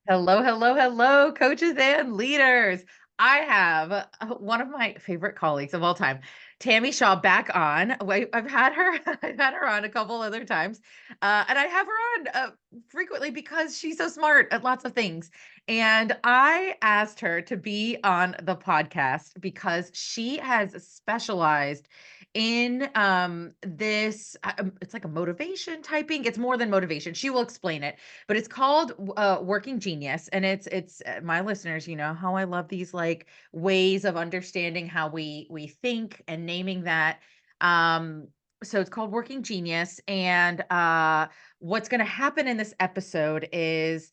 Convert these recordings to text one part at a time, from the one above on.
Hello, hello, hello, coaches and leaders. I have one of my favorite colleagues of all time, Tami Shaw, back on. I've had her, I've had her on a couple other times, and I have her on frequently because she's so smart at lots of things. And I asked her to be on the podcast because she has specialized in this. It's like a motivation typing. It's more than motivation. She will explain it, but it's called Working Genius, and it's my listeners, you know how I love these like ways of understanding how we think and naming that. So it's called Working Genius, and what's going to happen in this episode is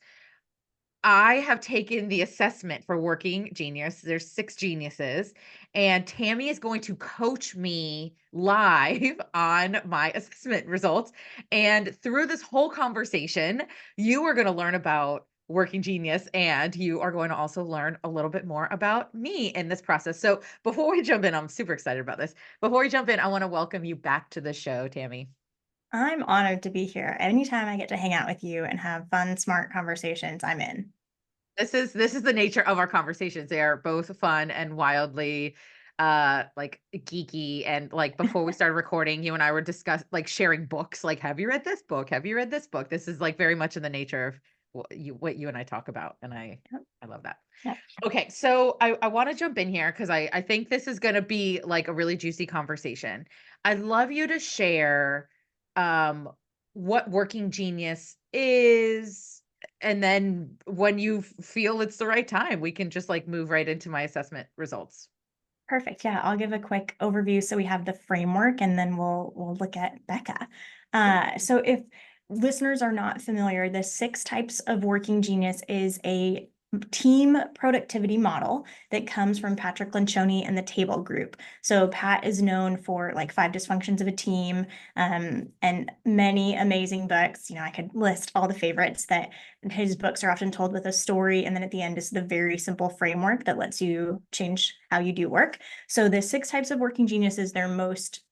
I have taken the assessment for Working Genius. There's 6 geniuses, and Tammy is going to coach me live on my assessment results. And through this whole conversation, you are going to learn about Working Genius, and you are going to also learn a little bit more about me in this process. So before we jump in, I'm super excited about this. Before we jump in, I want to welcome you back to the show, Tammy. I'm honored to be here. Anytime I get to hang out with you and have fun, smart conversations, I'm in. This is the nature of our conversations. They are both fun and wildly like geeky, and like before we started recording, you and I were like sharing books, like have you read this book? Have you read this book? This is like very much in the nature of what you and I talk about, and Yep, I love that. yep. Okay, so I want to jump in here because I think this is going to be like a really juicy conversation. I'd love you to share um what Working Genius is, and then when you feel it's the right time, we can just like move right into my assessment results. Perfect. Yeah, I'll give a quick overview so we have the framework and then we'll look at Becca. So if listeners are not familiar, the 6 types of Working Genius is a team productivity model that comes from Patrick Lencioni and the Table Group. So Pat is known for like 5 dysfunctions of a team, and many amazing books. I could list all the favorites that his books are often told with a story, and then at the end is the very simple framework that lets you change how you do work. So the 6 types of Working Genius is their most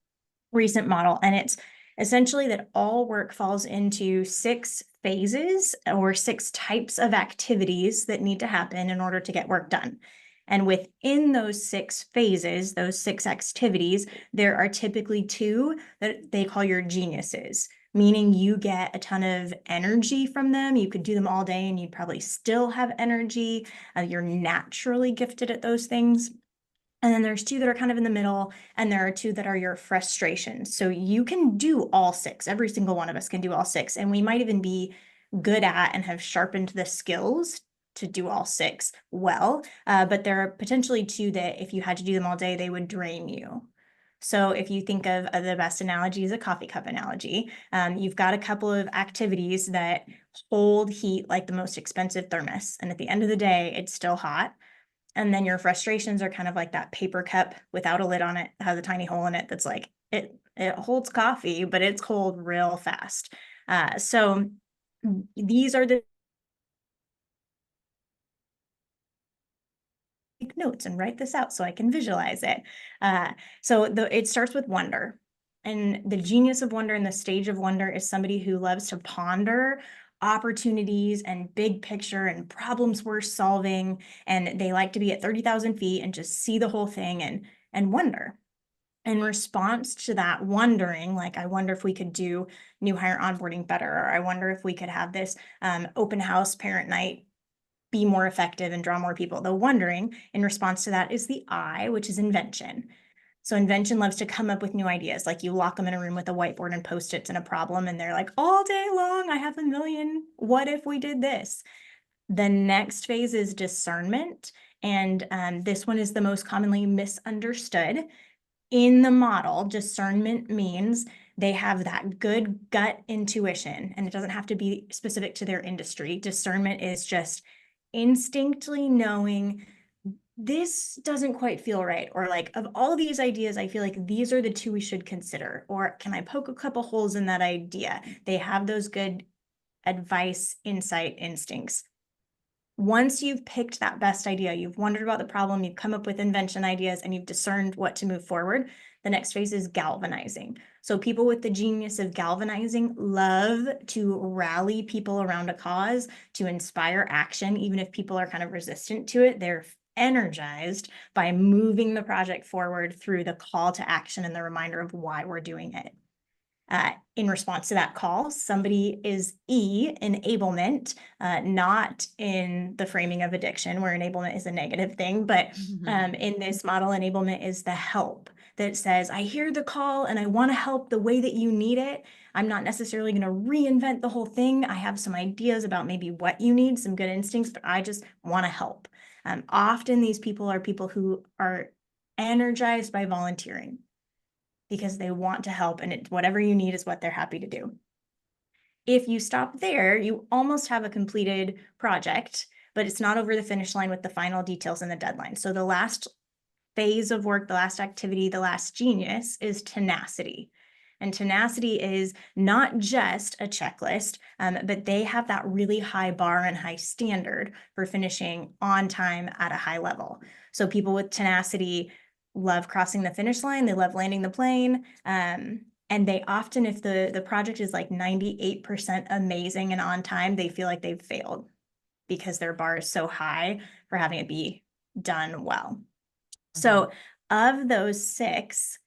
recent model, and it's essentially that all work falls into 6 phases or 6 types of activities that need to happen in order to get work done. And within those 6 phases, those 6 activities, there are typically 2 that they call your geniuses, meaning you get a ton of energy from them. You could do them all day and you'd probably still have energy. You're naturally gifted at those things. And then there's 2 that are kind of in the middle, and there are 2 that are your frustrations. So you can do all 6. Every single one of us can do all 6. And we might even be good at and have sharpened the skills to do all 6 well. But there are potentially 2 that if you had to do them all day, they would drain you. So if you think of the best analogy is a coffee cup analogy, you've got a couple of activities that hold heat like the most expensive thermos. And at the end of the day, it's still hot. And then your frustrations are kind of like that paper cup without a lid on it, that has a tiny hole in it that's like it holds coffee, but it's cold real fast. So these are the notes and write this out so I can visualize it. It starts with wonder. And the genius of wonder and the stage of wonder is somebody who loves to ponder opportunities and big picture and problems worth solving. And they like to be at 30,000 feet and just see the whole thing and wonder. In response to that wondering, like, I wonder if we could do new hire onboarding better, or I wonder if we could have this open house parent night be more effective and draw more people. The wondering in response to that is the I, which is invention. So invention loves to come up with new ideas. Like you lock them in a room with a whiteboard and post-its and a problem, and they're like, all day long, I have a million. What if we did this? The next phase is discernment. And this one is the most commonly misunderstood. In the model, discernment means they have that good gut intuition, and it doesn't have to be specific to their industry. Discernment is just instinctively knowing this doesn't quite feel right, or like of all these ideas, I feel like these are the 2 we should consider, or can I poke a couple holes in that idea? They have those good advice, insight, instincts. Once you've picked that best idea, you've wondered about the problem, you've come up with invention ideas, and you've discerned what to move forward, The next phase is galvanizing. So people with the genius of galvanizing love to rally people around a cause, to inspire action, even if people are kind of resistant to it. They're energized by moving the project forward through the call to action and the reminder of why we're doing it. In response to that call, somebody is enablement, not in the framing of addiction, where enablement is a negative thing, but in this model, enablement is the help that says, I hear the call and I want to help the way that you need it. I'm not necessarily going to reinvent the whole thing. I have some ideas about maybe what you need, some good instincts, but I just want to help. Often these people are people who are energized by volunteering, because they want to help, and whatever you need is what they're happy to do. If you stop there, you almost have a completed project, but it's not over the finish line with the final details and the deadline. So the last phase of work, the last activity, the last genius is tenacity. And tenacity is not just a checklist, but they have that really high bar and high standard for finishing on time at a high level. So people with tenacity love crossing the finish line. They love landing the plane. And they often, if the project is like 98% amazing and on time, they feel like they've failed because their bar is so high for having it be done well. So of those six,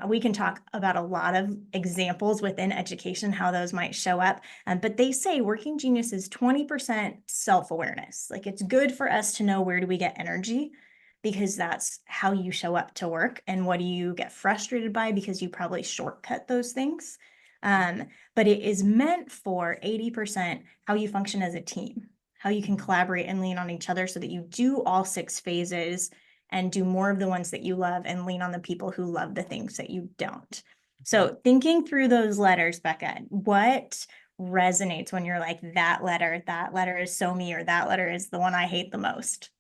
we can talk about a lot of examples within education, how those might show up. But they say working genius is 20% self-awareness. Like, it's good for us to know, where do we get energy? Because that's how you show up to work, and what do you get frustrated by because you probably shortcut those things. But it is meant for 80% how you function as a team, how you can collaborate and lean on each other so that you do all six phases and do more of the ones that you love and lean on the people who love the things that you don't. So thinking through those letters, Becca, what resonates when you're like, that letter is so me, or that letter is the one I hate the most?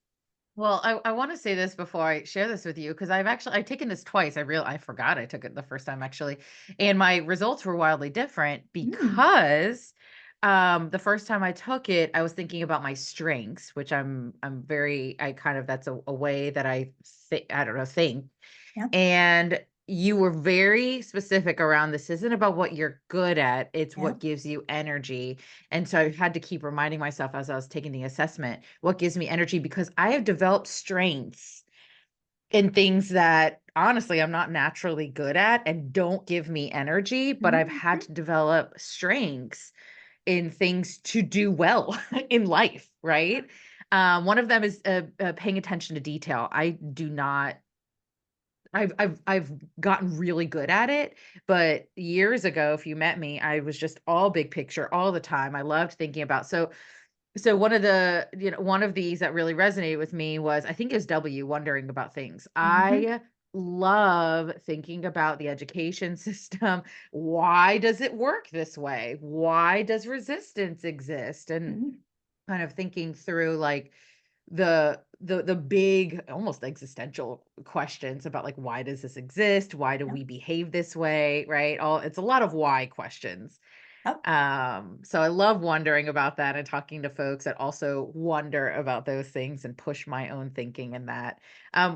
Well, I want to say this before I share this with you, because I've taken this twice. I forgot I took it the first time, actually. And my results were wildly different because the first time I took it, I was thinking about my strengths, which I kind of, that's a way that I don't know, think. Yeah. And you were very specific around, this isn't about what you're good at, it's Yeah. what gives you energy. And so I had to keep reminding myself as I was taking the assessment, what gives me energy? Because I have developed strengths in things that honestly I'm not naturally good at and don't give me energy, but I've had to develop strengths in things to do well in life, right? One of them is paying attention to detail. I do not I've gotten really good at it, but years ago, if you met me, I was just all big picture all the time. I loved thinking about, so one of these that really resonated with me was, I think it was wondering about things. I love thinking about the education system. Why does it work this way? Why does resistance exist? And kind of thinking through, like, the big, almost existential questions about, like, why does this exist? Why do we behave this way? Right? It's a lot of why questions. Oh. So I love wondering about that and talking to folks that also wonder about those things and push my own thinking in that.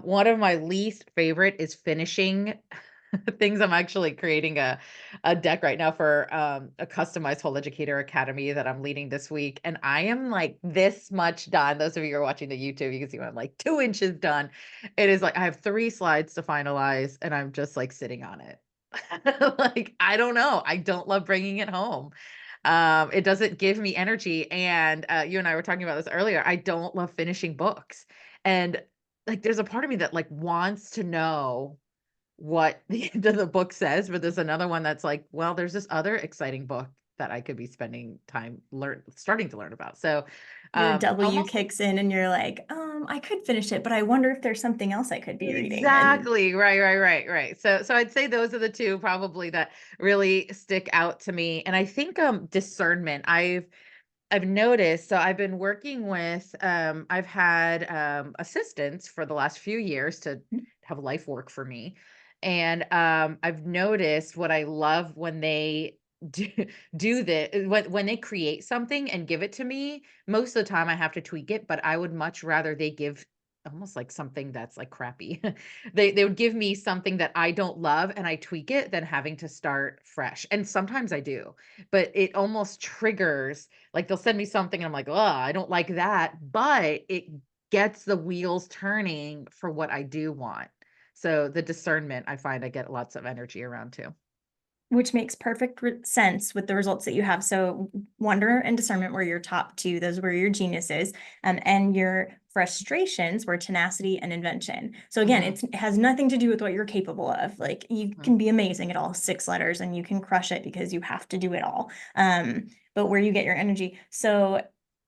One of my least favorite is finishing things. I'm actually creating a deck right now for a customized whole educator academy that I'm leading this week. And I am like this much done. Those of you who are watching the YouTube, you can see I'm like 2 inches done. It is like I have 3 slides to finalize and I'm just like sitting on it. Like, I don't know. I don't love bringing it home. It doesn't give me energy. And you and I were talking about this earlier. I don't love finishing books. And like, there's a part of me that like wants to know what the end of the book says, but there's another one that's like, well, there's this other exciting book that I could be spending time starting to learn about. So Your W almost kicks in and you're like, I could finish it, but I wonder if there's something else I could be reading. And exactly. Right. So I'd say those are the two probably that really stick out to me. And I think discernment. I've noticed, so I've been working with I've had assistants for the last few years to have life work for me. And I've noticed what I love when they do, do the when they create something and give it to me. Most of the time I have to tweak it, but I would much rather they give almost like something that's like crappy. They would give me something that I don't love and I tweak it than having to start fresh. And sometimes I do, but it almost triggers, like they'll send me something and I'm like, oh, I don't like that, but it gets the wheels turning for what I do want. So the discernment, I find I get lots of energy around too. Which makes perfect sense with the results that you have. So wonder and discernment were your top two. Those were your geniuses. And your frustrations were tenacity and invention. So again, Hmm. it has nothing to do with what you're capable of. Like you Hmm. can be amazing at all 6 letters and you can crush it because you have to do it all. But where you get your energy. So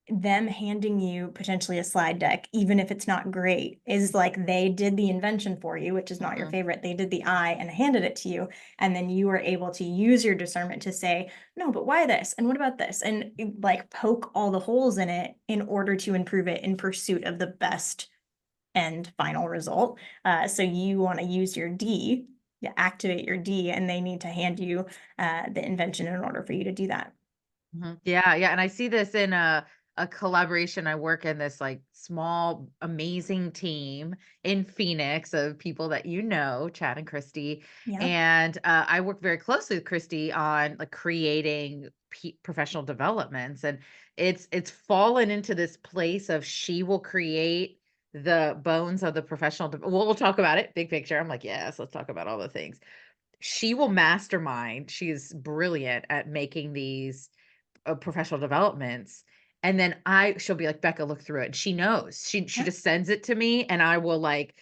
them handing you potentially a slide deck, even if it's not great, is like they did the invention for you, which is not your Hmm. favorite. They did the I and handed it to you. And then you were able to use your discernment to say, no, but why this? And what about this? And like poke all the holes in it in order to improve it in pursuit of the best and final result. So you want to use your D, you activate your D, and they need to hand you the invention in order for you to do that. Mhm. Yeah, yeah, and I see this in a collaboration. I work in this like small, amazing team in Phoenix of people that you know, Chad and Christy, Yeah. and I work very closely with Christy on like creating professional developments, and it's fallen into this place of she will create the bones of the professional. We'll talk about it, big picture. I'm like, yes, let's talk about all the things. She will mastermind. She's brilliant at making these professional developments. And then she'll be like, Becca, look through it. And she knows. She Yeah. just sends it to me and I will like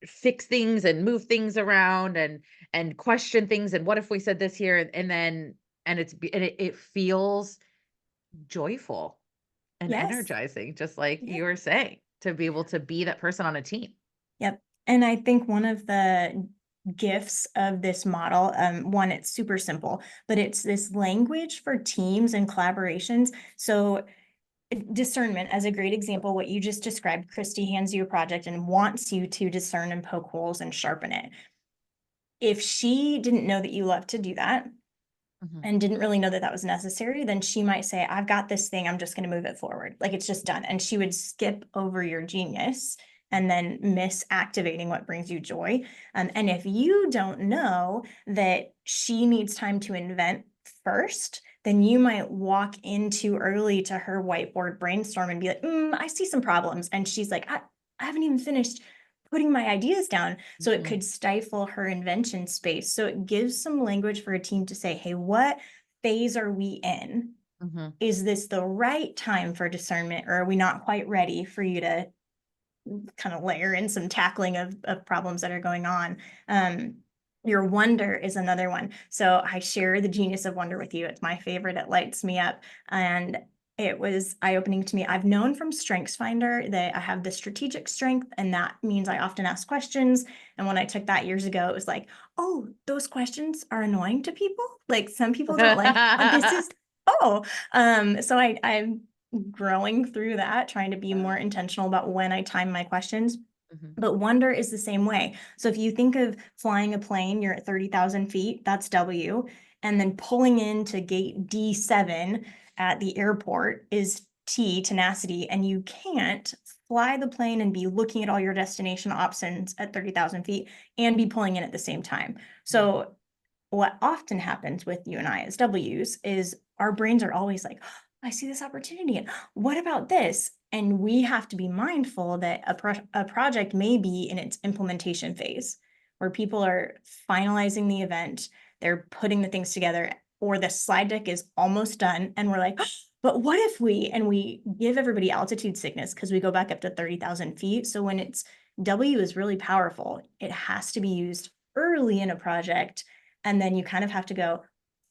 fix things and move things around and question things. And what if we said this here? And then it feels joyful and Yes. energizing, just like Yeah. you were saying, to be able to be that person on a team. Yep. And I think one of the gifts of this model, one, it's super simple, but it's this language for teams and collaborations. So discernment, as a great example, what you just described, Christy hands you a project and wants you to discern and poke holes and sharpen it. If she didn't know that you love to do that, Mhm. and didn't really know that that was necessary, then she might say, I've got this thing, I'm just going to move it forward. Like it's just done. And she would skip over your genius and then miss activating what brings you joy. And if you don't know that she needs time to invent first, then you might walk in too early to her whiteboard brainstorm and be like, I see some problems. And she's like, I haven't even finished putting my ideas down. So it Mhm. could stifle her invention space. So it gives some language for a team to say, hey, what phase are we in? Mhm. Is this the right time for discernment, or are we not quite ready for you to kind of layer in some tackling of problems that are going on? Your wonder is another one. So I share the genius of wonder with you. It's my favorite. It lights me up. And it was eye-opening to me. I've known from Strengths Finder that I have the strategic strength, and that means I often ask questions. And when I took that years ago, it was like, oh, those questions are annoying to people. Like some people don't like, this is, oh, so I'm growing through that, trying to be more intentional about when I time my questions. Mhm. But wonder is the same way. So if you think of flying a plane, you're at 30,000 feet, that's W. And then pulling into gate D7 at the airport is T, tenacity. And you can't fly the plane and be looking at all your destination options at 30,000 feet and be pulling in at the same time. Mhm. So what often happens with you and I as W's is our brains are always like, "Oh, I see this opportunity. And what about this?" And we have to be mindful that a project may be in its implementation phase where people are finalizing the event, they're putting the things together, or the slide deck is almost done. And we're like, "Oh, but what if we," and we give everybody altitude sickness because we go back up to 30,000 feet. So when it's W is really powerful, it has to be used early in a project, and then you kind of have to go,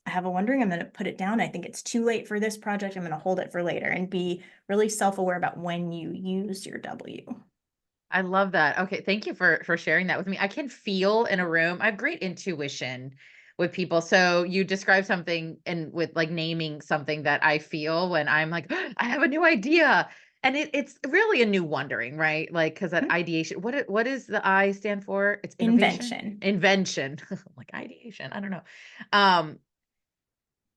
I have a wondering, I'm going to put it down. I think it's too late for this project. I'm going to hold it for later, and be really self-aware about when you use your W. I love that. Okay, thank you for sharing that with me. I can feel in a room. I have great intuition with people. So you describe something and with like naming something that I feel when I'm like, I have a new idea. And it's really a new wondering, right? Like, because that Mhm. ideation, what is the I stand for? It's innovation, Invention. invention, like ideation. I don't know. Um,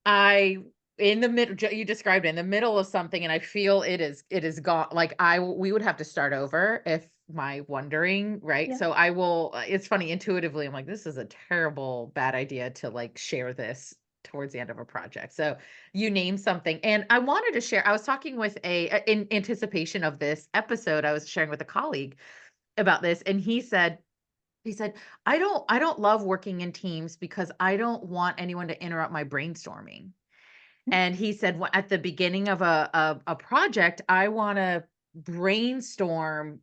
I in the middle, you described it, in the middle of something, and I feel it is gone. Like we would have to start over if my wondering, right? Yeah. So I will, it's funny, intuitively, I'm like, this is a terrible, bad idea to like share this towards the end of a project. So you name something. And I wanted to share, I was talking with in anticipation of this episode, I was sharing with a colleague about this, and he said, I don't love working in teams because I don't want anyone to interrupt my brainstorming. And he said, at the beginning of a project, I want to brainstorm.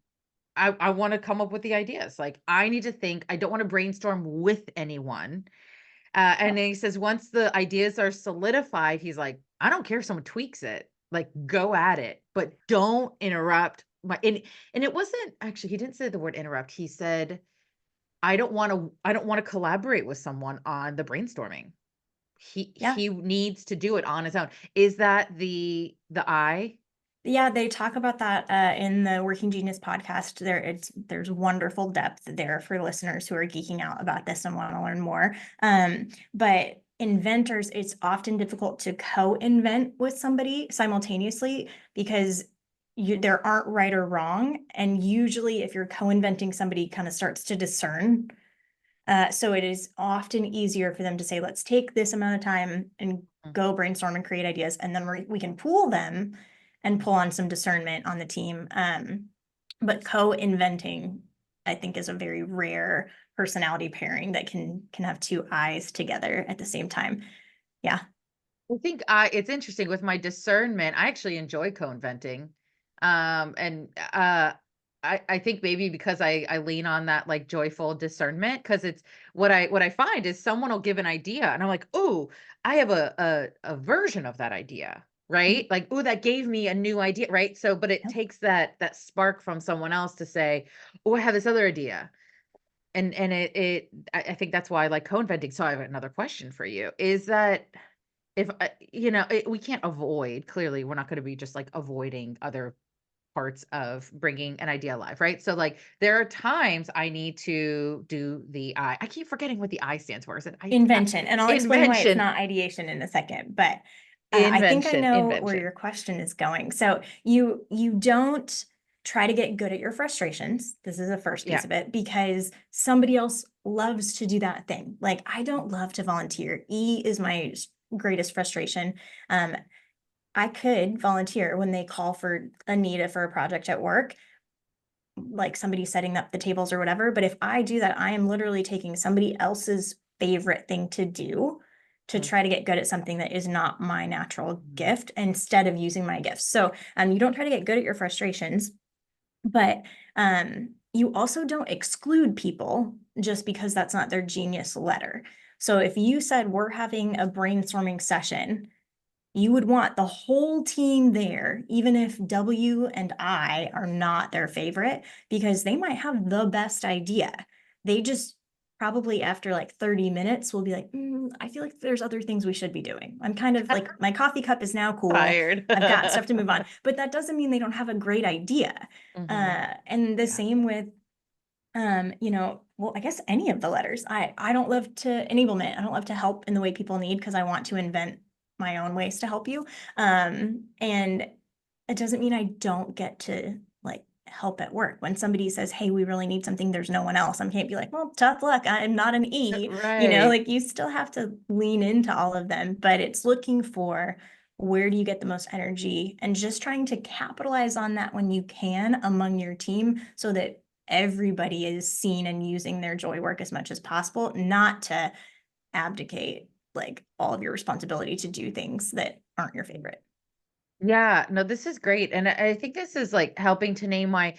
I want to come up with the ideas. Like, I need to think. I don't want to brainstorm with anyone. And Oh, then he says, once the ideas are solidified, he's like, I don't care if someone tweaks it. Like, go at it, but don't interrupt my. And it wasn't actually. He didn't say the word interrupt. He said, I don't want to collaborate with someone on the brainstorming. He yeah. he needs to do it on his own. Is that the I? Yeah, they talk about that in the Working Genius podcast. There's wonderful depth there for listeners who are geeking out about this and want to learn more. But inventors, it's often difficult to co-invent with somebody simultaneously because there aren't right or wrong. And usually, if you're co-inventing, somebody kind of starts to discern. So it is often easier for them to say, let's take this amount of time and Mm, go brainstorm and create ideas, and then we can pool them and pull on some discernment on the team. But co-inventing, I think, is a very rare personality pairing that can have two eyes together at the same time. Yeah. I think it's interesting with my discernment, I actually enjoy co-inventing. And I think maybe because I lean on that like joyful discernment, because it's what I find is someone will give an idea and I'm like, oh, I have a version of that idea, right? Like, oh, that gave me a new idea, right? So, but it Yep. takes that spark from someone else to say, oh, I have this other idea. And I think that's why I like co-inventing. So I have another question for you. Is that if we can't avoid, clearly we're not going to be just like avoiding other parts of bringing an idea alive, right? So like there are times I need to do I keep forgetting what the I stands for. Is it Invention, and I'll explain why it's invention? not ideation in a second, but I think I Invention, know where invention. your question is going. So you don't try to get good at your frustrations. This is the first piece Yeah. of it because somebody else loves to do that thing. Like I don't love to volunteer. E is my greatest frustration. Um, I could volunteer when they call for Anita for a project at work, like somebody setting up the tables or whatever. But if I do that, I am literally taking somebody else's favorite thing to do to Mhm, try to get good at something that is not my natural mhm, gift instead of using my gifts. So you don't try to get good at your frustrations, but you also don't exclude people just because that's not their genius letter. So if you said we're having a brainstorming session, you would want the whole team there, even if W and I are not their favorite, because they might have the best idea. They just probably after like 30 minutes will be like, I feel like there's other things we should be doing. I'm kind of like, my coffee cup is now cool. tired. I've got stuff to move on. But that doesn't mean they don't have a great idea. Hmm. And the Yeah. same with well, I guess any of the letters. I don't love to enablement. I don't love to help in the way people need because I want to invent my own ways to help you. And it doesn't mean I don't get to like help at work. When somebody says, "Hey, we really need something," there's no one else. I can't be like, "Well, tough luck. I'm not an E." Right. Like you still have to lean into all of them, but it's looking for where do you get the most energy and just trying to capitalize on that when you can among your team so that everybody is seen and using their joy work as much as possible, not to abdicate like all of your responsibility to do things that aren't your favorite. Yeah, no, this is great. And I think this is like helping to name my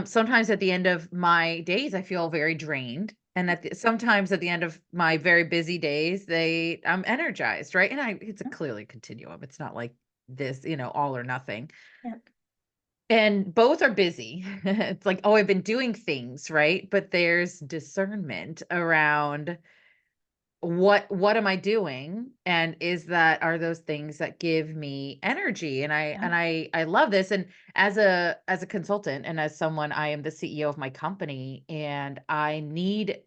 sometimes at the end of my days I feel very drained. And sometimes at the end of my very busy days, I'm energized, right? And it's a clearly continuum. It's not like this, all or nothing. Yeah. And both are busy. It's like, oh, I've been doing things, right? But there's discernment around what am I doing? And are those things that give me energy? And I Yeah. and I love this. And as a consultant and as someone, I am the CEO of my company, and I need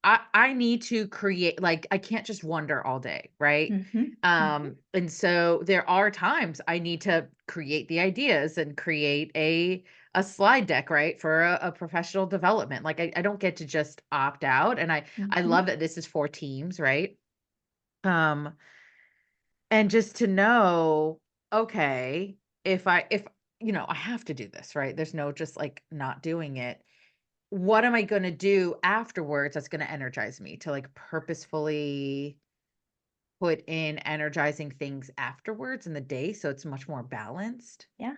I need to create, like, I can't just wonder all day, right? Mhm, mhm. And so there are times I need to create the ideas and create a slide deck, right, for a professional development. Like I don't get to just opt out. And I Mhm. love that this is for teams, right? Um, and just to know, okay, if I have to do this, right? There's no just like not doing it. What am I gonna do afterwards that's gonna energize me to, like, purposefully put in energizing things afterwards in the day so it's much more balanced? Yeah,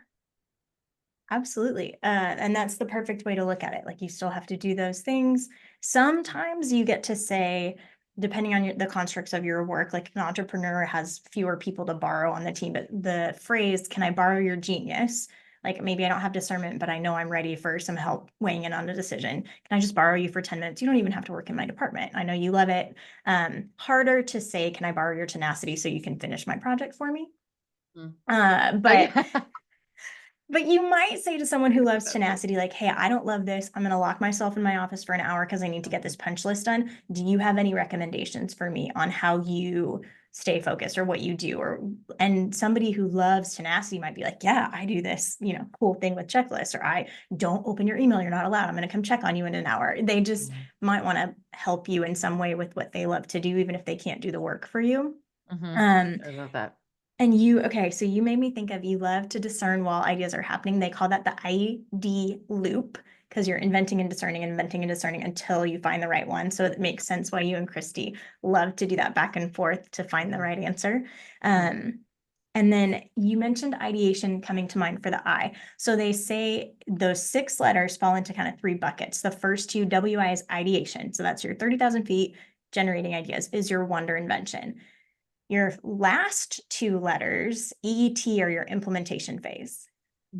absolutely. And that's the perfect way to look at it. Like you still have to do those things. Sometimes you get to say, depending on the constructs of your work, like an entrepreneur has fewer people to borrow on the team, but the phrase, can I borrow your genius? Like maybe I don't have discernment, but I know I'm ready for some help weighing in on a decision. Can I just borrow you for 10 minutes? You don't even have to work in my department. I know you love it. Harder to say, can I borrow your tenacity so you can finish my project for me? Mm. Oh, But yeah. But you might say to someone who loves That's it. tenacity, like, hey, I don't love this. I'm going to lock myself in my office for an hour because I need to get Mhm, this punch list done. Do you have any recommendations for me on how you stay focused or what you do? And somebody who loves tenacity might be like, yeah, I do this, cool thing with checklists, or I don't open your email. You're not allowed. I'm going to come check on you in an hour. They just mhm, might want to help you in some way with what they love to do, even if they can't do the work for you. mhm. Um, I love that. and okay, so you made me think of you love to discern while ideas are happening. They call that the ID loop because you're inventing and discerning and inventing and discerning until you find the right one. So it makes sense why you and Christy love to do that back and forth to find the Mhm, right answer. mhm, Um, and then you mentioned ideation coming to mind for the I. So they say those 6 letters fall into kind of 3 buckets. The first two, WI, is ideation. So that's your 30,000 feet generating ideas, is your wonder invention. Your last 2 letters, EET, are your implementation phase.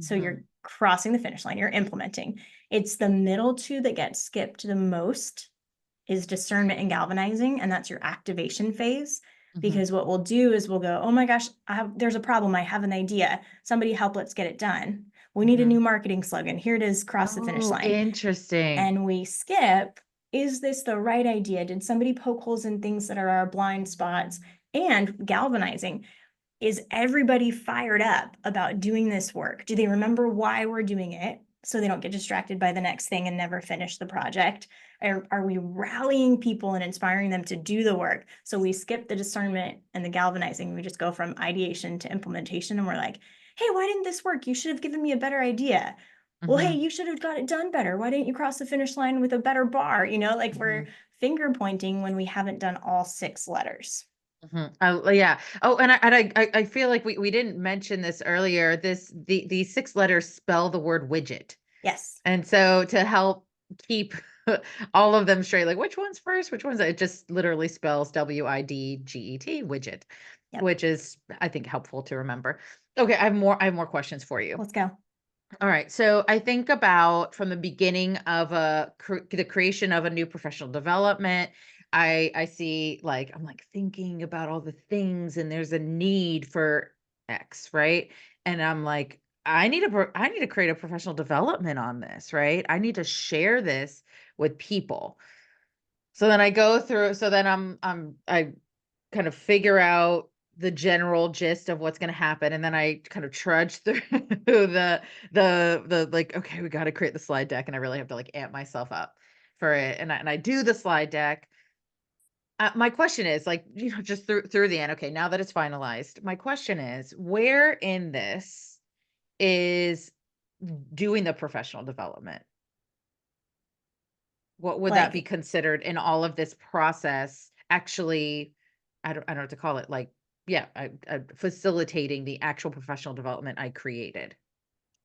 So you're mhm, crossing the finish line, you're implementing. It's the middle two that get skipped the most is discernment and galvanizing, and that's your activation phase. mhm, Because what we'll do is we'll go, oh my gosh, there's a problem. I have an idea. Somebody help, let's get it done. We need a new mhm. marketing slogan. Here it is, cross the finish Oh, line. interesting. And we skip, is this the right idea? Did somebody poke holes in things that are our blind spots? And galvanizing, is everybody fired up about doing this work? Do they remember why we're doing it so they don't get distracted by the next thing and never finish the project? Are we rallying people and inspiring them to do the work? So we skip the discernment and the galvanizing. We just go from ideation to implementation and we're like, hey, why didn't this work? You should have given me a better idea. Well, hey, Mhm, you should have got it done better. Why didn't you cross the finish line with a better bar? Like we're mhm. finger pointing when we haven't done all 6 letters. Mhm. Oh, yeah. Oh, and I feel like we didn't mention this earlier. These 6 letters spell the word widget. Yes. And so to help keep all of them straight, like which one's first, which one's, it just literally spells WIDGET, widget, Yep. which is, I think, helpful to remember. Okay, I have more questions for you. Let's go. All right. So I think about from the beginning of the creation of a new professional development. I see, like, I'm like thinking about all the things and there's a need for X, right? And I'm like, I need to create a professional development on this, right? I need to share this with people. So then I go through, so then I kind of figure out the general gist of what's gonna happen, and then I kind of trudge through the like, okay, we gotta create the slide deck, and I really have to like amp myself up for it, and I do the slide deck. My question is like, just through the end. Okay, now that it's finalized, my question is, where in this is doing the professional development? What would that be Like, considered in all of this process? Actually, I don't know what to call it. Like, yeah, facilitating the actual professional development I created.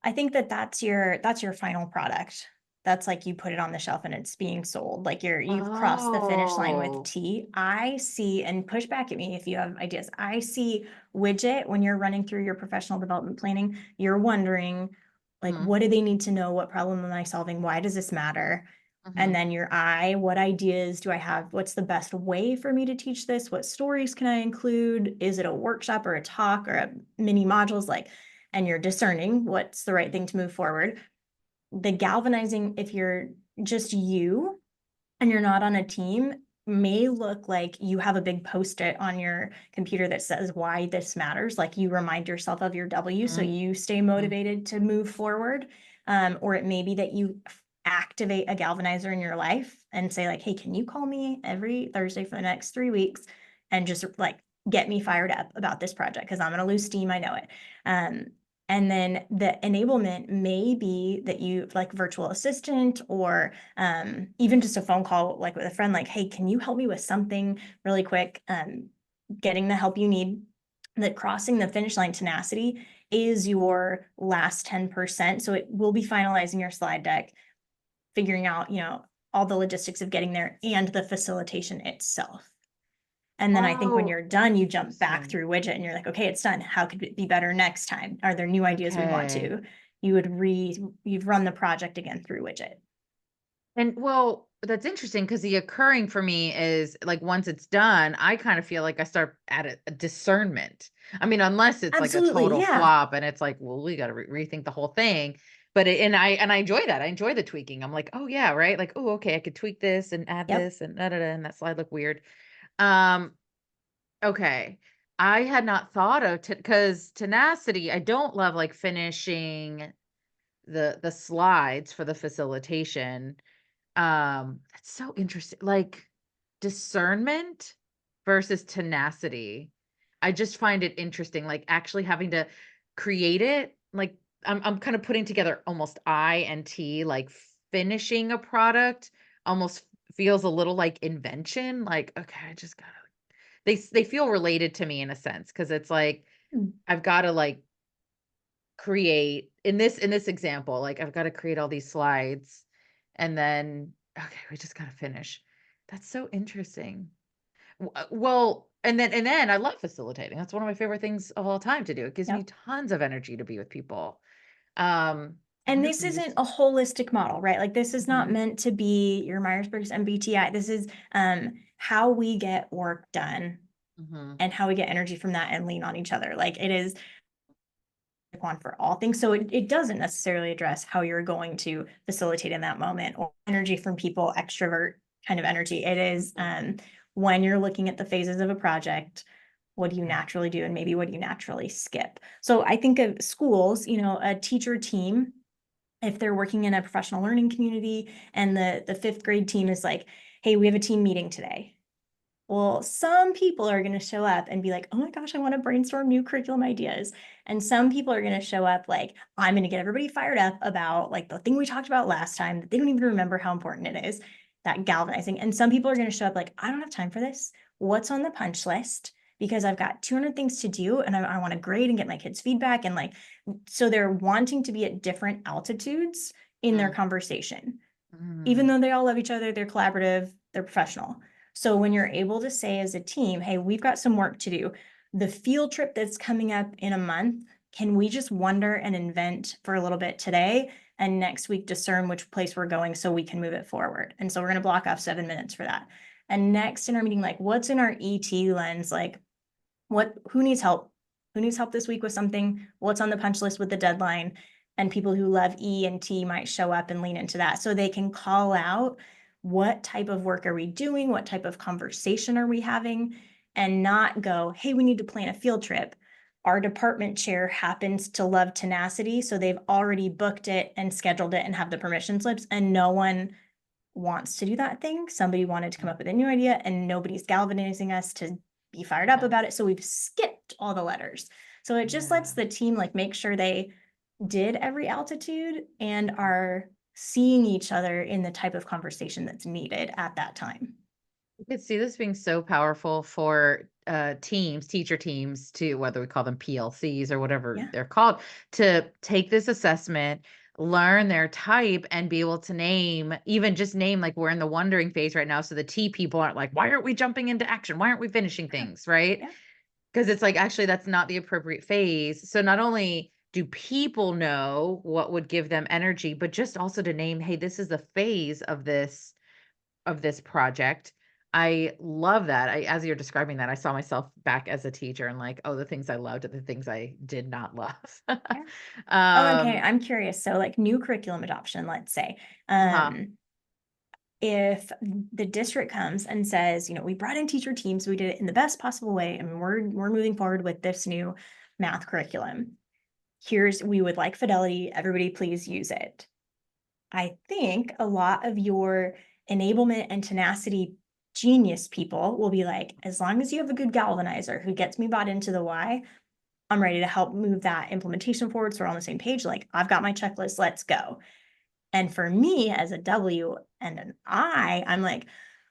I think that that's your final product. That's like you put it on the shelf and it's being sold. Like you've crossed the finish line with Oh. T. I see, and push back at me if you have ideas. I see widget when you're running through your professional development planning, you're wondering like, Mhm, what do they need to know? What problem am I solving? Why does this matter? And mhm, then your I, what ideas do I have? What's the best way for me to teach this? What stories can I include? Is it a workshop or a talk or a mini modules? And you're discerning what's the right thing to move forward. The galvanizing, if you're just you, and you're not on a team may look like you have a big post-it on your computer that says why this matters. Like you remind yourself of your W so Mhm. you stay Mhm. motivated to move forward. Or it may be that you activate a galvanizer in your life and say like, hey, can you call me every Thursday for the next 3 weeks and just like get me fired up about this project because I'm going to lose steam. I know it. Um, and then the enablement may be that you like virtual assistant or even just a phone call like with a friend, like, hey, can you help me with something really quick? Getting the help you need. That crossing the finish line tenacity is your last 10%. So it will be finalizing your slide deck, figuring out, all the logistics of getting there and the facilitation itself. And then I think when Oh, you're done, you jump back interesting. through widget and you're like, okay, it's done. How could it be better next time? Are there new ideas we want Okay. to? You've run the project again through widget. And well, that's interesting because the occurring for me is like once it's done, I kind of feel like I start at a discernment. I mean, unless it's like a Absolutely. total Yeah. flop and it's like, well, we got to rethink the whole thing. But and I enjoy that. I enjoy the tweaking. I'm like, oh yeah, right. Like, oh, okay, I could tweak this and add Yep. this and da da da, and that slide look weird. Um, okay. I had not thought of because tenacity, I don't love like finishing the slides for the facilitation. That's so interesting. Like discernment versus tenacity. I just find it interesting, like actually having to create it. Like I'm kind of putting together almost I and T, like finishing a product almost feels a little like invention. Like, okay, I just gotta they feel related to me in a sense because it's like Mm. I've got to like create in this example, like I've got to create all these slides and then okay, we just got to finish. That's so interesting. Well, and then I love facilitating. That's one of my favorite things of all time to do. It gives me Yep. tons of energy to be with people. I And wonder this if I'm isn't just a holistic model, right? Like this is not Mhm, meant to be your Myers-Briggs MBTI. This is how we get work done mhm, and how we get energy from that and lean on each other. Like it is one for all things. So it doesn't necessarily address how you're going to facilitate in that moment or energy from people, extrovert kind of energy. It is mhm. when you're looking at the phases of a project, what do you naturally do and maybe what do you naturally skip? So I think of schools, a teacher team, if they're working in a professional learning community and the fifth grade team is like, hey, we have a team meeting today. Well, some people are going to show up and be like, oh my gosh, I want to brainstorm new curriculum ideas. And some people are going to show up like, I'm going to get everybody fired up about like the thing we talked about last time that they don't even remember how important it is, that galvanizing. And some people are going to show up like, I don't have time for this. What's on the punch list? Because I've got 200 things to do and I want to grade and get my kids' feedback. And like, so they're wanting to be at different altitudes in their Mm, conversation. Even mm, though they all love each other, they're collaborative, they're professional. So when you're able to say as a team, hey, we've got some work to do. The field trip that's coming up in a month, can we just wonder and invent for a little bit today? And next week, discern which place we're going so we can move it forward. And so we're going to block off 7 minutes for that. And next in our meeting, like what's in our ET lens? Like who needs help? Who needs help this week with something? What's on the punch list with the deadline? And people who love E and T might show up and lean into that so they can call out what type of work are we doing? What type of conversation are we having? And not go, hey, we need to plan a field trip. Our department chair happens to love tenacity. So they've already booked it and scheduled it and have the permission slips, and no one wants to do that thing. Somebody wanted to come mm, up with a new idea and nobody's galvanizing us to be fired up yeah, about it. So we've skipped all the letters. So it just lets yeah. the team like make sure they did every altitude and are seeing each other in the type of conversation that's needed at that time. I could see this being so powerful for teams, teacher teams, to whether we call them PLCs or whatever Yeah. they're called, to take this assessment, learn their type, and be able to name, even just name, like we're in the wondering phase right now. So the T people aren't like, why aren't we jumping into action? Why aren't we finishing Yeah. things? Right. Yeah. Because it's like, actually, that's not the appropriate phase. So not only do people know what would give them energy, but just also to name, hey, this is the phase of this project. I love that. As you're describing that, I saw myself back as a teacher and like, oh, the things I loved and the things I did not love. Yeah. Oh, okay. um, I'm curious. So like new curriculum adoption, let's say. uh-huh. Um, if the district comes and says, we brought in teacher teams, we did it in the best possible way, and we're moving forward with this new math curriculum. We would like fidelity, everybody please use it. I think a lot of your enablement and tenacity genius people will be like, as long as you have a good galvanizer who gets me bought into the why, I'm ready to help move that implementation forward. So we're on the same page. Like, I've got my checklist, let's go. And for me as a W and an I, I'm like,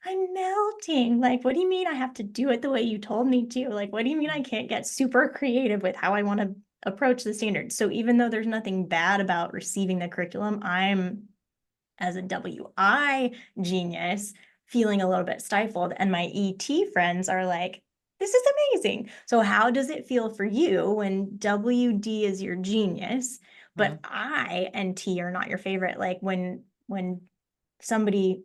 I'm melting. Like, what do you mean I have to do it the way you told me to? Like, what do you mean I can't get super creative with how I want to approach the standards? So even though there's nothing bad about receiving the curriculum, I'm, as a WI genius, feeling a little bit stifled. And my ET friends are like, this is amazing. So how does it feel for you when WD is your genius, but I and T are not your favorite? Like when somebody,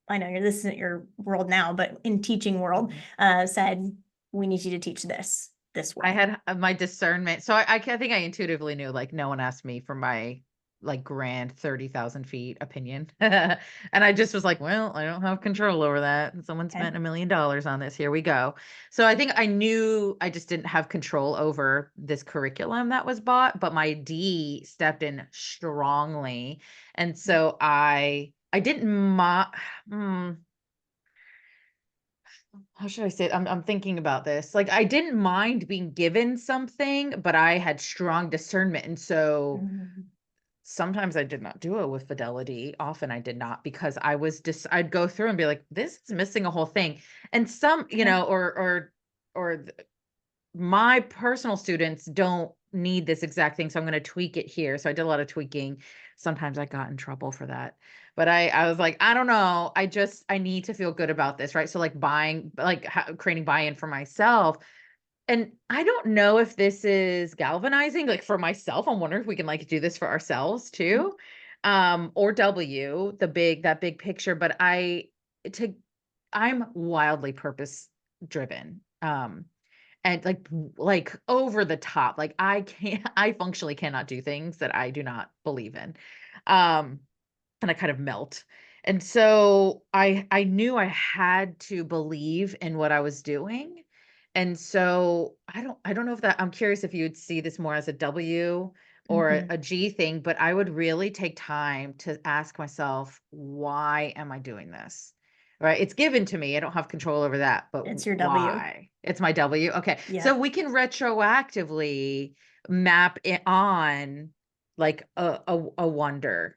I know this isn't your world now, but in teaching world, said, we need you to teach this I way. had my discernment. So I think I intuitively knew, like, no one asked me for my like grand 30,000 feet opinion. And I just was like, well, I don't have control over that. And someone Okay. spent $1 million on this. Here we go. So I think I knew I just didn't have control over this curriculum that was bought, but my D stepped in strongly. And so I didn't how should I say it? I'm thinking about this. Like, I didn't mind being given something, but I had strong discernment. And so Mhm. sometimes I did not do it with fidelity. Often I did not, because I was just, I'd go through and be like, this is missing a whole thing. And some, Okay. or my personal students don't need this exact thing, so I'm going to tweak it here. So I did a lot of tweaking. Sometimes I got in trouble for that, but I was like, I don't know, I need to feel good about this, right? So like creating buy-in for myself. And I don't know if this is galvanizing, like for myself. I'm wondering if we can like do this for ourselves too. Or W, that big picture. But to I'm wildly purpose driven. And like over the top. Like I functionally cannot do things that I do not believe in. Um and I kind of melt. And so I knew I had to believe in what I was doing. And so I don't know if that, I'm curious if you would see this more as a W or Mhm. a G thing, but I would really take time to ask myself, why am I doing this? Right? It's given to me. I don't have control over that, but It's your W. why? It's my W. Okay. Yeah, So we can retroactively map it on like a wonder,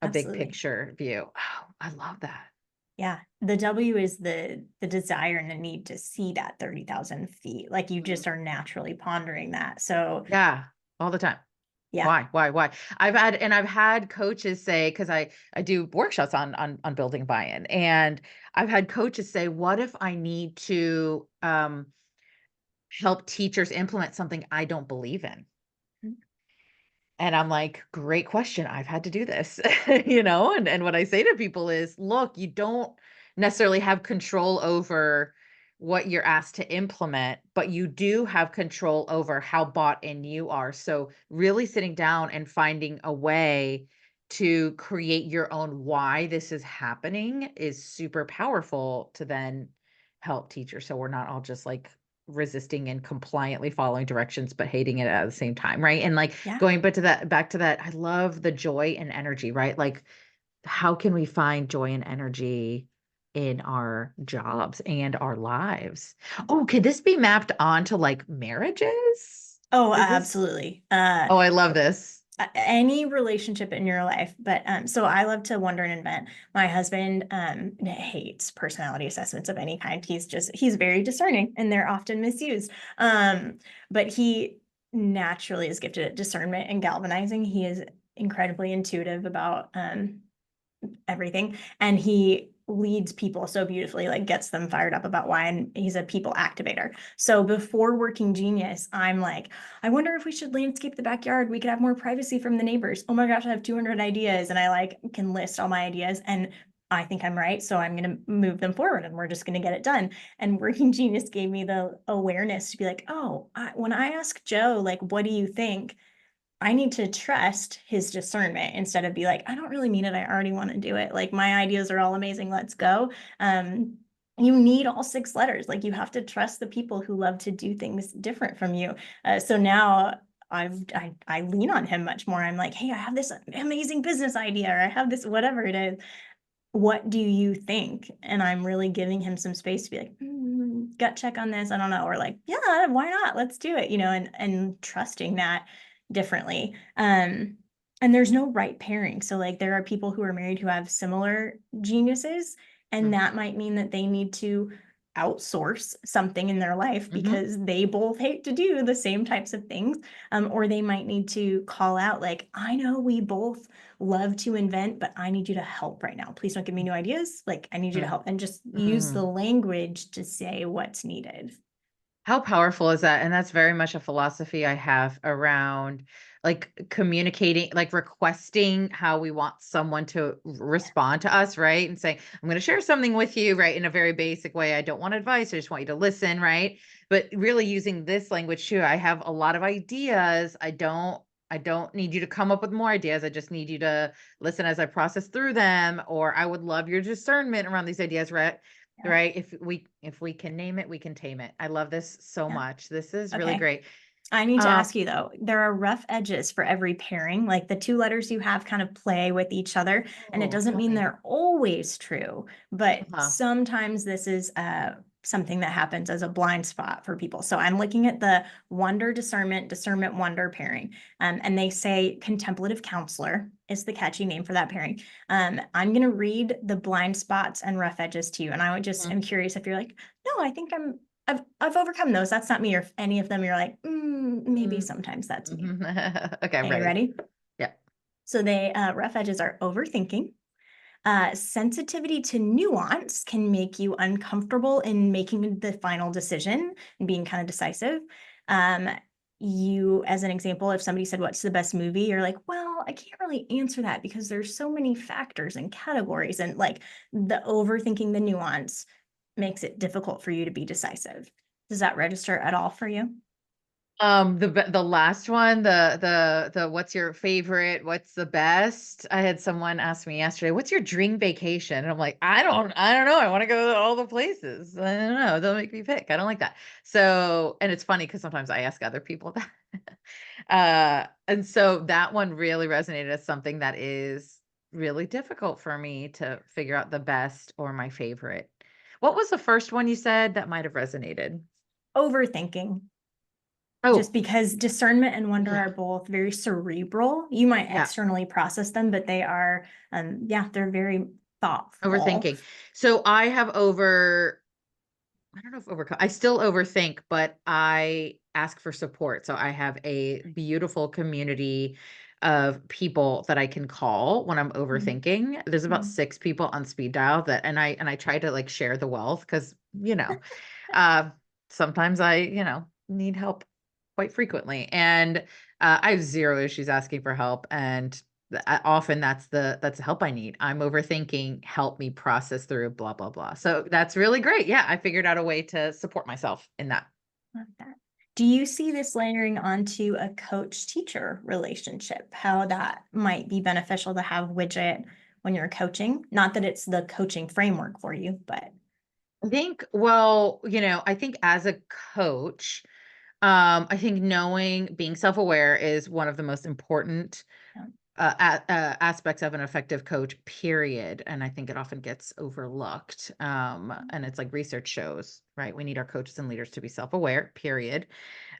a big absolutely. picture view. Oh, I love that. Yeah, the W is the desire and the need to see that 30,000 feet. Like you Mhm. just are naturally pondering that. So Yeah, all the time. yeah. Why? I've had coaches say, because I do workshops on building buy-in, and I've had coaches say, what if I need to help teachers implement something I don't believe in? Mm, And I'm like, great question. I've had to do this, and what I say to people is, look, you don't necessarily have control over what you're asked to implement, but you do have control over how bought in you are. So really sitting down and finding a way to create your own why this is happening is super powerful to then help teachers. So we're not all just like resisting and compliantly following directions, but hating it at the same time. Right. And like yeah. going back to that, I love the joy and energy, right? Like, how can we find joy and energy in our jobs and our lives? Oh, could this be mapped onto like marriages? Oh, Is this? absolutely. Oh, I love this. Any relationship in your life, but so I love to wonder and invent. My husband hates personality assessments of any kind. He's very discerning and they're often misused. But he naturally is gifted at discernment and galvanizing. He is incredibly intuitive about everything. And he leads people so beautifully, like gets them fired up about why. And he's a people activator. So before working genius, I'm like, I wonder if we should landscape the backyard. We could have more privacy from the neighbors. Oh my gosh, I have 200 ideas. And I like can list all my ideas. And I think I'm right. So I'm going to move them forward and we're just going to get it done. And working genius gave me the awareness to be like, oh, when I ask Joe, like, what do you think? I need to trust his discernment instead of be like, I don't really mean it. I already want to do it. Like my ideas are all amazing. Let's go. You need all six letters. Like you have to trust the people who love to do things different from you. So now I lean on him much more. I'm like, hey, I have this amazing business idea, or I have this whatever it is. What do you think? And I'm really giving him some space to be like, gut check on this. I don't know. Or like, yeah, why not? Let's do it, and trusting that differently. And there's no right pairing. So like there are people who are married who have similar geniuses, and Mm-hmm. that might mean that they need to outsource something in their life Mm-hmm. because they both hate to do the same types of things. Or they might need to call out, like, I know we both love to invent, but I need you to help right now. Please don't give me new ideas. Like, I need you to help, and just use the Mm-hmm. language to say what's needed. How powerful is that? And that's very much a philosophy I have around like communicating, like requesting how we want someone to respond to us, right? And saying, I'm going to share something with you, right? In a very basic way. I don't want advice. I just want you to listen, right? But really using this language too. I have a lot of ideas. I don't need you to come up with more ideas. I just need you to listen as I process through them. Or I would love your discernment around these ideas, right? Yeah. Right? If we can name it, we can tame it. I love this so Yeah. much. This is really Okay. great. I need to Um, ask you though, there are rough edges for every pairing. Like the two letters you have kind of play with each other, and it oh, doesn't tell mean me. they're always true, but Uh-huh. sometimes this is something that happens as a blind spot for people. So I'm looking at the wonder discernment, discernment wonder pairing, and they say contemplative counselor is the catchy name for that pairing. I'm going to read the blind spots and rough edges to you, and I would just Mhm. am curious if you're like, no, I think I've overcome those. That's not me. Or if any of them you're like, maybe Mm, sometimes that's me. mhm. Okay, I'm Okay, you ready. ready? Yeah. So they rough edges are overthinking. Sensitivity to nuance can make you uncomfortable in making the final decision and being kind of decisive. Um, you, as an example, if somebody said, what's the best movie? You're like, well, I can't really answer that because there's so many factors and categories, and like the overthinking the nuance makes it difficult for you to be decisive. Does that register at all for you? The last one, the what's your favorite, what's the best? I had someone ask me yesterday, what's your dream vacation? And I'm like, I don't know. I want to go to all the places. I don't know. Don't make me pick. I don't like that. So, and it's funny because sometimes I ask other people that. And so that one really resonated as something that is really difficult for me to figure out the best or my favorite. What was the first one you said that might have resonated? Overthinking. Just Oh, because discernment and wonder yeah. are both very cerebral. You might Yeah. externally process them, but they are, yeah, they're very thoughtful. Overthinking. So I don't know if overcome, I still overthink, but I ask for support. So I have a beautiful community of people that I can call when I'm Mhm. overthinking. There's about Mhm. 6 people on speed dial that, and I try to like share the wealth because, uh, sometimes I, need help quite frequently. And I have zero issues asking for help. And often that's the help I need. I'm overthinking, help me process through blah blah blah. So that's really great. Yeah, I figured out a way to support myself in that. Love that. Do you see this layering onto a coach-teacher relationship? How that might be beneficial to have widget when you're coaching? Not that it's the coaching framework for you, but I think as a coach, I think knowing being self-aware is one of the most important um, aspects of an effective coach, period. And I think it often gets overlooked. And it's like research shows, right? We need our coaches and leaders to be self-aware, period.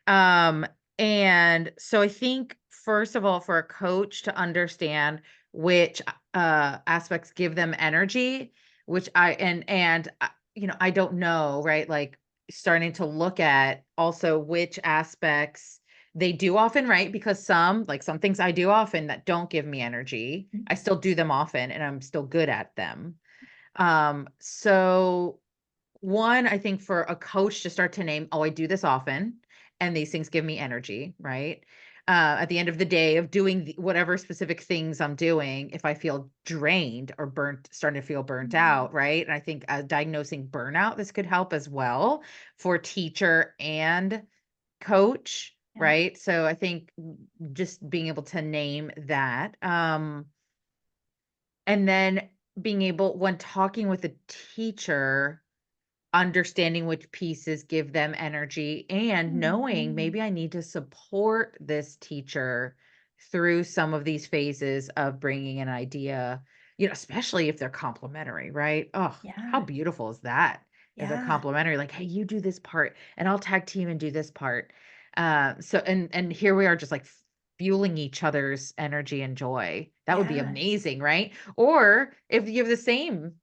Um, and so I think first of all, for a coach to understand which aspects give them energy, which I don't know, right? Like starting to look at also which aspects they do often, right? Because some things I do often that don't give me energy, I still do them often and I'm still good at them. So one, I think for a coach to start to name, oh, I do this often, and these things give me energy, right? At the end of the day of doing whatever specific things I'm doing, if I feel drained or starting to feel burnt out, right? And I think diagnosing burnout, this could help as well for teacher and coach. Yeah. right? So I think just being able to name that, and then being able, when talking with a teacher, understanding which pieces give them energy and knowing Mhm. maybe I need to support this teacher through some of these phases of bringing an idea, especially if they're complimentary, right? Oh, how Yeah. beautiful is that? If they're Yeah. complimentary, like, hey, you do this part and I'll tag team and do this part. So, and here we are just like fueling each other's energy and joy. That would be Yes. amazing, right? Or if you have the same,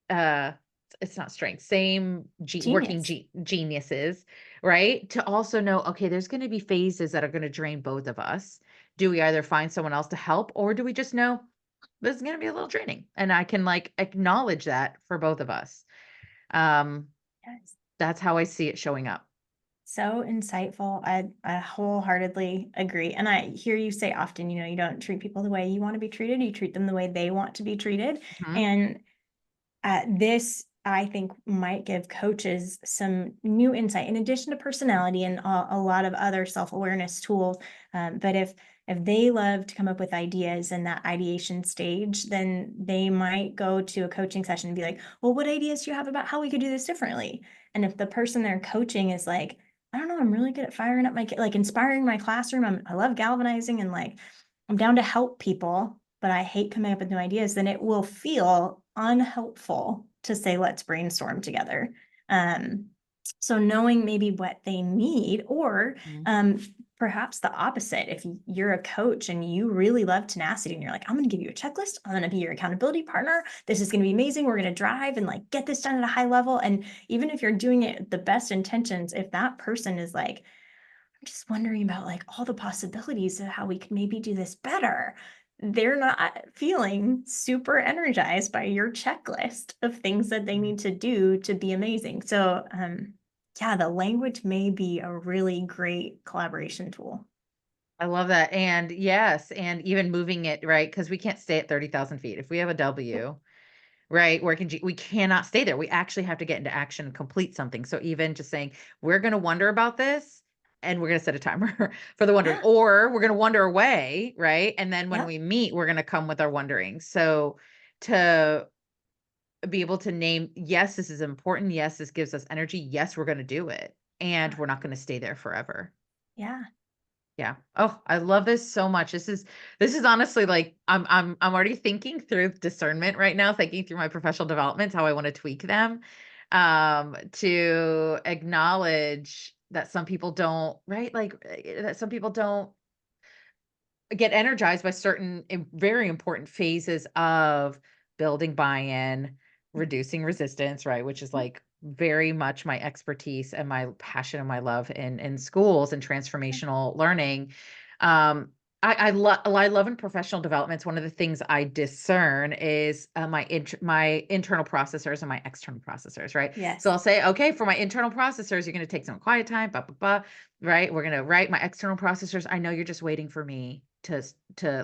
uh, it's not strength, same working Genius. geniuses, right? To also know, okay, there's going to be phases that are going to drain both of us. Do we either find someone else to help, or do we just know this is going to be a little draining, and I can like acknowledge that for both of us? Um, Yes. that's how I see it showing up. So insightful. I wholeheartedly agree. And I hear you say often, you don't treat people the way you want to be treated, you treat them the way they want to be treated. Mhm. And this, I think, might give coaches some new insight in addition to personality and a lot of other self-awareness tools. But if they love to come up with ideas in that ideation stage, then they might go to a coaching session and be like, well, what ideas do you have about how we could do this differently? And if the person they're coaching is like, I don't know, I'm really good at firing up like inspiring my classroom. I love galvanizing and like I'm down to help people, but I hate coming up with new ideas, then it will feel unhelpful to say, let's brainstorm together. Um, so knowing maybe what they need, or Mhm. um, perhaps the opposite, if you're a coach and you really love tenacity and you're like, I'm going to give you a checklist, I'm going to be your accountability partner. This is going to be amazing. We're going to drive and like get this done at a high level. And even if you're doing it with the best intentions, if that person is like, I'm just wondering about like all the possibilities of how we could maybe do this better. They're not feeling super energized by your checklist of things that they Mhm. need to do to be amazing. So, yeah, the language may be a really great collaboration tool. I love that. And yes, and even moving it, right? Because we can't stay at 30,000 feet. If we have a Yep. W, right, working we cannot stay there. We actually have to get into action and complete something. So even just saying, we're going to wonder about this, and we're going to set a timer for the wondering, Yeah. or we're going to wonder away, right? And then when Yep. we meet, we're going to come with our wondering. So to be able to name, yes, this is important. Yes, this gives us energy. Yes, we're going to do it. And Yeah. we're not going to stay there forever. Yeah. Yeah. Oh, I love this so much. This is honestly like I'm already thinking through discernment right now, thinking through my professional developments, how I want to tweak them. To acknowledge that some people don't, right? Like that some people don't get energized by certain very important phases of building buy-in, reducing resistance, right? Which is Mhm. like very much my expertise and my passion and my love in schools and Yeah. transformational learning. Um, I love in professional developments. One of the things I discern is my internal processors and my external processors, right? So Yes. I'll say, okay, for my internal processors, you're going to take some quiet time, blah blah blah, right? We're going to write my external processors. I know you're just waiting for me to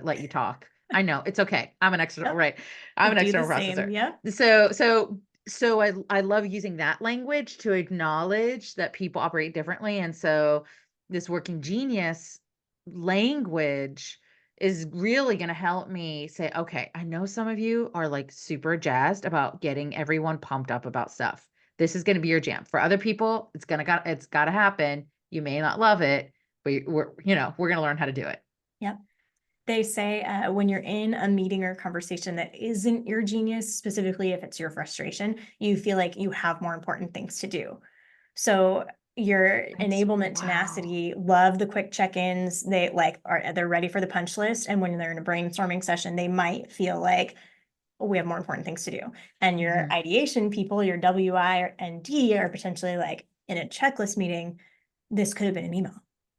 let you talk. I know, it's okay. I'm an external, Yep. right? I'm an Do the external same. processor. Yep. So I love using that language to acknowledge that people operate differently. And so this working genius language is really going to help me say, okay, I know some of you are like super jazzed about getting everyone pumped up about stuff. This is going to be your jam. For other people, it's got to happen. You may not love it, but we're going to learn how to do it. Yep. They say when you're in a meeting or conversation that isn't your genius, specifically if it's your frustration, you feel like you have more important things to do. So your enablement Wow. tenacity love the quick check-ins. They're ready for the punch list. And when they're in a brainstorming session, they might feel like, oh, we have more important things to do. And your Mhm. ideation people, your WI and D, are potentially like in a checklist meeting. This could have been an email.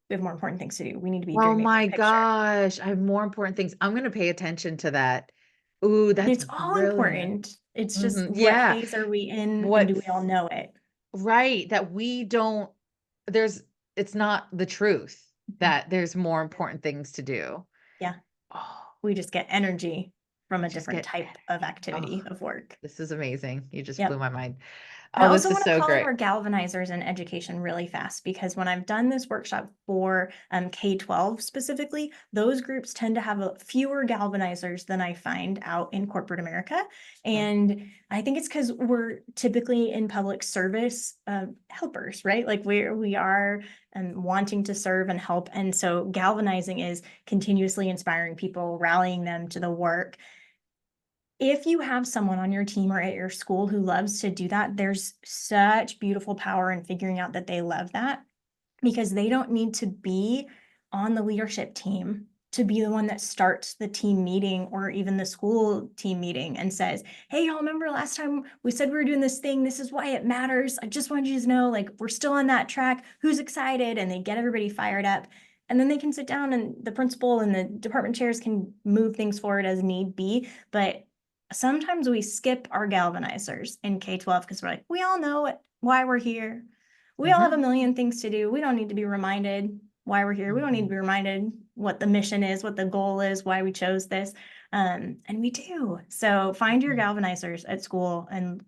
We have more important things to do. We need to be Oh dreaming my big picture. gosh, I have more important things. I'm gonna pay attention to that. Ooh, And that's it's all brilliant. important. It's just Mhm, what yeah. phase are we in and What do we all f know it? Right, that we don't there's it's not the truth Mhm. that there's more important things to do. Yeah, Oh, we just get energy from a Just different get, type of oh, activity of work. this is amazing. You just blew Yep. my mind. I Oh, this also is want to so call out great. our galvanizers in education really fast, because when I've done this workshop for K-12 specifically, those groups tend to have fewer galvanizers than I find out in corporate America. Okay. And I think it's because we're typically in public service helpers, right? Like we are wanting to serve and help. And so galvanizing is continuously inspiring people, rallying them to the work. If you have someone on your team or at your school who loves to do that, there's such beautiful power in figuring out that they love that, because they don't need to be on the leadership team to be the one that starts the team meeting or even the school team meeting and says, hey, y'all remember last time we said we were doing this thing? This is why it matters. I just wanted you to know, like, we're still on that track. Who's excited? And they get everybody fired up. And then they can sit down and the principal and the department chairs can move things forward as need be. But sometimes we skip our galvanizers in K-12 because we're like, we all know why we're here. We all have a Mhm. million things to do. We don't need to be reminded why we're here. We don't need to be reminded what the mission is, what the goal is, why we chose this. And we do. So find your Mhm. galvanizers at school and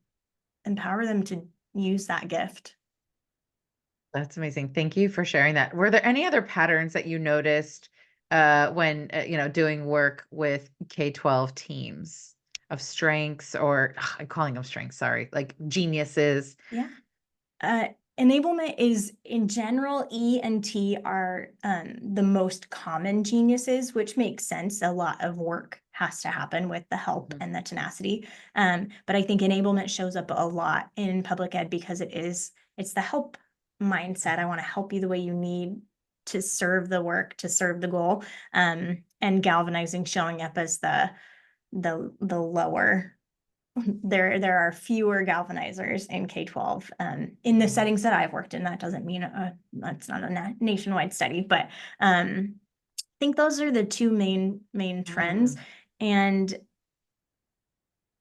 empower them to use that gift. That's amazing. Thank you for sharing that. Were there any other patterns that you noticed when doing work with K-12 teams of strengths, or I'm calling them strengths, sorry, like geniuses? Yeah. Uh, Enablement is, in general, E and T are the most common geniuses, which makes sense. A lot of work has to happen with the help Mhm. and the tenacity. But I think enablement shows up a lot in public ed because it's the help mindset. I want to help you the way you need to serve the work, to serve the goal. And galvanizing showing up as the lower. There are fewer galvanizers in K-12 in the Mhm. settings that I've worked in. That doesn't mean that's not a nationwide study, but I think those are the two main trends. Mm. And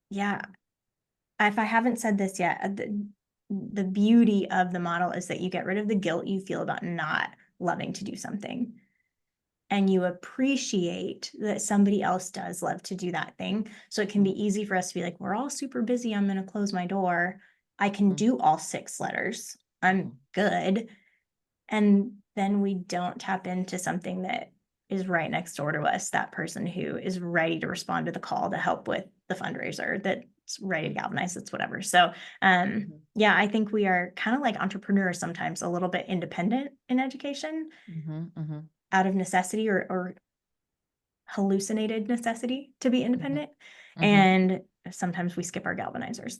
yeah, if I haven't said this yet, the beauty of the model is that you get rid of the guilt you feel about not loving to do something. And you appreciate that somebody else does love to do that thing. So it can be easy for us to be like, we're all super busy. I'm going to close my door. I can Mhm. do all 6 letters. I'm Mhm. good. And then we don't tap into something that is right next door to us, that person who is ready to respond to the call to help with the fundraiser, that's ready to galvanize, that's whatever. So Mhm. yeah, I think we are kind of like entrepreneurs sometimes, a little bit independent in education Mhm. Mhm. out of necessity or hallucinated necessity to be Mhm. independent. Mhm. And sometimes we skip our galvanizers.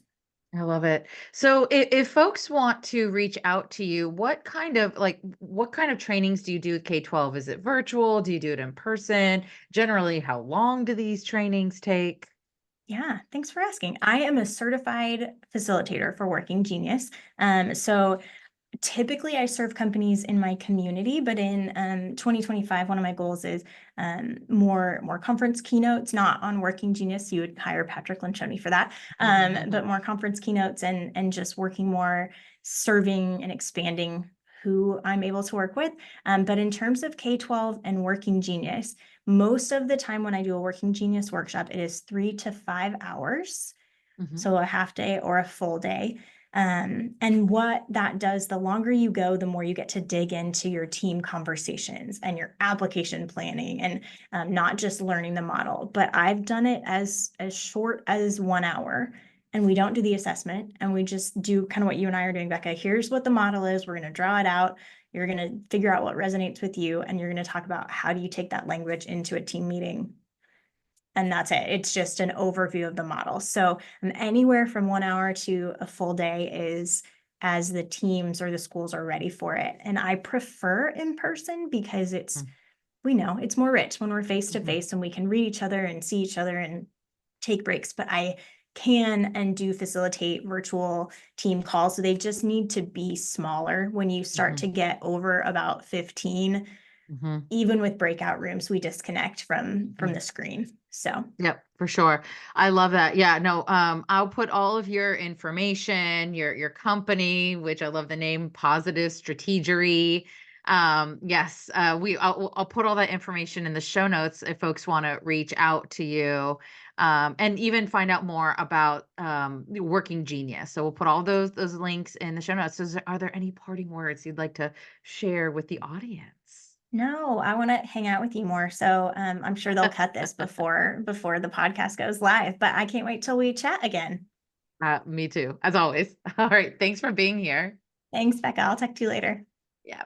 I love it. So if folks want to reach out to you, what kind of trainings do you do with K-12? Is it virtual? Do you do it in person? Generally, how long do these trainings take? Yeah, thanks for asking. I am a certified facilitator for Working Genius. So typically I serve companies in my community, but in 2025, one of my goals is more conference keynotes, not on Working Genius. You would hire Patrick Lencioni for that, but more conference keynotes and just working more, serving and expanding who I'm able to work with. But in terms of K-12 and Working Genius, most of the time when I do a Working Genius workshop, it is 3 to 5 hours. Mhm. So a half day or a full day. And what that does, the longer you go, the more you get to dig into your team conversations and your application planning and not just learning the model. But I've done it as short as 1 hour, and we don't do the assessment, and we just do kind of what you and I are doing, Becca. Here's what the model is. We're going to draw it out. You're going to figure out what resonates with you, and you're going to talk about how do you take that language into a team meeting, and that's it. It's just an overview of the model. So anywhere from 1 hour to a full day is as the teams or the schools are ready for it. And I prefer in person because we know it's more rich when we're face to Mhm. face and we can read each other and see each other and take breaks. But I can and do facilitate virtual team calls. So they just need to be smaller. When you start to Mhm. get over about 15, Mhm. even with breakout rooms, we disconnect from Mhm. the screen. So Yep, for sure. I love that. Yeah, no, I'll put all of your information, your company, which I love the name, Positive Strategery. Yes, I'll put all that information in the show notes if folks want to reach out to you. and even find out more about the Working Genius. So we'll put all those links in the show notes. So are there any parting words you'd like to share with the audience? No, I want to hang out with you more. So I'm sure they'll cut this before the podcast goes live, but I can't wait till we chat again. Me too, as always. All right. Thanks for being here. Thanks, Becca. I'll talk to you later. Yeah.